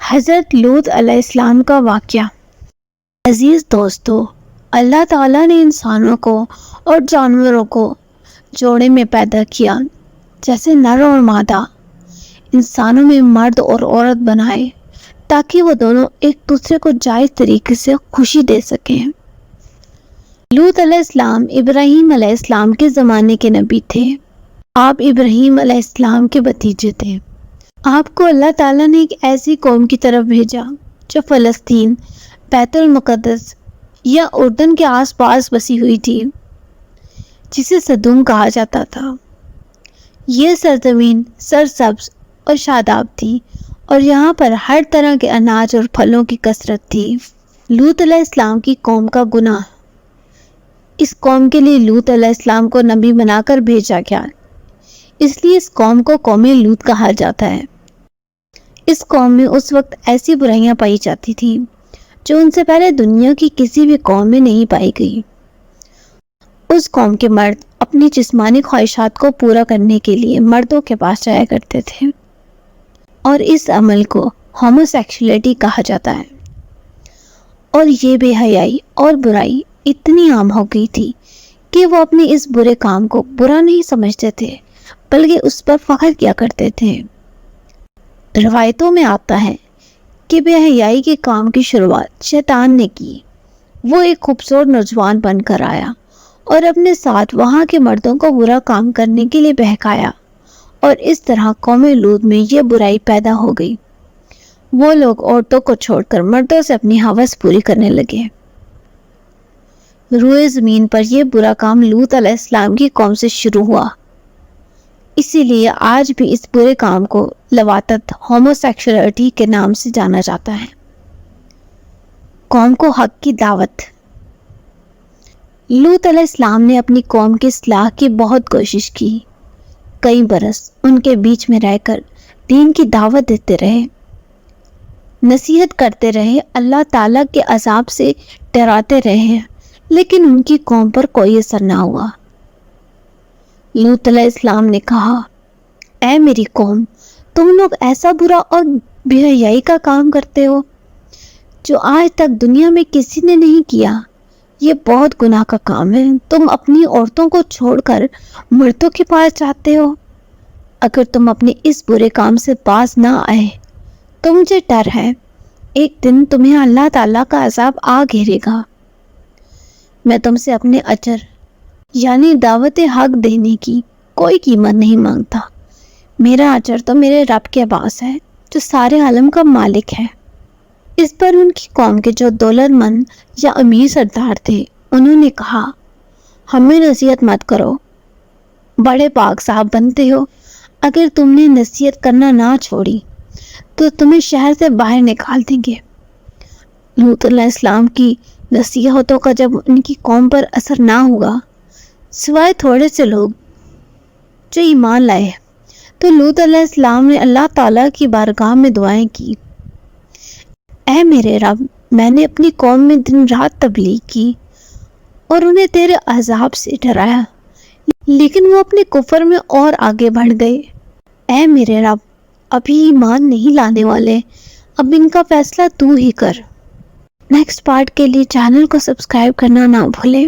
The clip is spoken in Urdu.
حضرت لوط علیہ السلام کا واقعہ۔ عزیز دوستو، اللہ تعالیٰ نے انسانوں کو اور جانوروں کو جوڑے میں پیدا کیا، جیسے نر اور مادہ۔ انسانوں میں مرد اور عورت بنائے تاکہ وہ دونوں ایک دوسرے کو جائز طریقے سے خوشی دے سکیں۔ لوط علیہ السلام ابراہیم علیہ السلام کے زمانے کے نبی تھے۔ آپ ابراہیم علیہ السلام کے بھتیجے تھے۔ آپ کو اللہ تعالیٰ نے ایک ایسی قوم کی طرف بھیجا جو فلسطین، بیت المقدس یا اردن کے آس پاس بسی ہوئی تھی، جسے سدوم کہا جاتا تھا۔ یہ سرزمین سرسبز اور شاداب تھی اور یہاں پر ہر طرح کے اناج اور پھلوں کی کثرت تھی۔ لوط علیہ السلام کی قوم کا گناہ۔ اس قوم کے لیے لوط علیہ السلام کو نبی بنا کر بھیجا گیا، اس لیے اس قوم کو قوم لوط کہا جاتا ہے۔ اس قوم میں اس وقت ایسی برائیاں پائی جاتی تھی جو ان سے پہلے دنیا کی کسی بھی قوم میں نہیں پائی گئی۔ اس قوم کے مرد اپنی جسمانی خواہشات کو پورا کرنے کے لیے مردوں کے پاس جایا کرتے تھے، اور اس عمل کو ہومو سیکشولیٹی کہا جاتا ہے۔ اور یہ بے حیائی اور برائی اتنی عام ہو گئی تھی کہ وہ اپنے اس برے کام کو برا نہیں سمجھتے تھے، بلکہ اس پر فخر کیا کرتے تھے۔ روایتوں میں آتا ہے کہ بے حیائی کے کام کی شروعات شیطان نے کی۔ وہ ایک خوبصورت نوجوان بن کر آیا اور اپنے ساتھ وہاں کے مردوں کو برا کام کرنے کے لیے بہکایا، اور اس طرح قوم لوط میں یہ برائی پیدا ہو گئی۔ وہ لوگ عورتوں کو چھوڑ کر مردوں سے اپنی ہوس پوری کرنے لگے۔ روئے زمین پر یہ برا کام لوط علیہ السلام کی قوم سے شروع ہوا، اسی لیے آج بھی اس برے کام کو لواطت ہومو سیکشولیٹی کے نام سے جانا جاتا ہے۔ قوم کو حق کی دعوت۔ لوط علیہ السلام نے اپنی قوم کی اصلاح کی بہت کوشش کی۔ کئی برس ان کے بیچ میں رہ کر دین کی دعوت دیتے رہے، نصیحت کرتے رہے، اللہ تعالیٰ کے عذاب سے ڈراتے رہے، لیکن ان کی قوم پر کوئی اثر نہ ہوا۔ لوط علیہ السلام نے کہا، اے میری قوم، تم لوگ ایسا برا اور بے حیائی کا کام کرتے ہو جو آج تک دنیا میں کسی نے نہیں کیا۔ یہ بہت گناہ کا کام ہے۔ تم اپنی عورتوں کو چھوڑ کر مردوں کے پاس جاتے ہو۔ اگر تم اپنے اس برے کام سے باز نہ آئے تو مجھے ڈر ہے ایک دن تمہیں اللہ تعالیٰ کا عذاب آ گھیرے گا۔ میں تم سے اپنے اجر یعنی دعوت حق دینے کی کوئی قیمت نہیں مانگتا۔ میرا اجر تو میرے رب کے پاس ہے جو سارے عالم کا مالک ہے۔ اس پر ان کی قوم کے جو دولت مند یا امیر سردار تھے، انہوں نے کہا، ہمیں نصیحت مت کرو، بڑے پاک صاحب بنتے ہو، اگر تم نے نصیحت کرنا نہ چھوڑی تو تمہیں شہر سے باہر نکال دیں گے۔ لوط علیہ السلام کی نصیحتوں کا جب ان کی قوم پر اثر نہ ہوا، سوائے تھوڑے سے لوگ جو ایمان لائے، تو لوط علیہ السلام نے اللہ تعالیٰ کی بارگاہ میں دعائیں کی، اے میرے رب، میں نے اپنی قوم میں دن رات تبلیغ کی اور انہیں تیرے عذاب سے ڈرایا، لیکن وہ اپنے کفر میں اور آگے بڑھ گئے۔ اے میرے رب، ابھی ایمان نہیں لانے والے، اب ان کا فیصلہ تو ہی کر۔ نیکسٹ پارٹ کے لیے چینل کو سبسکرائب کرنا نہ بھولیں۔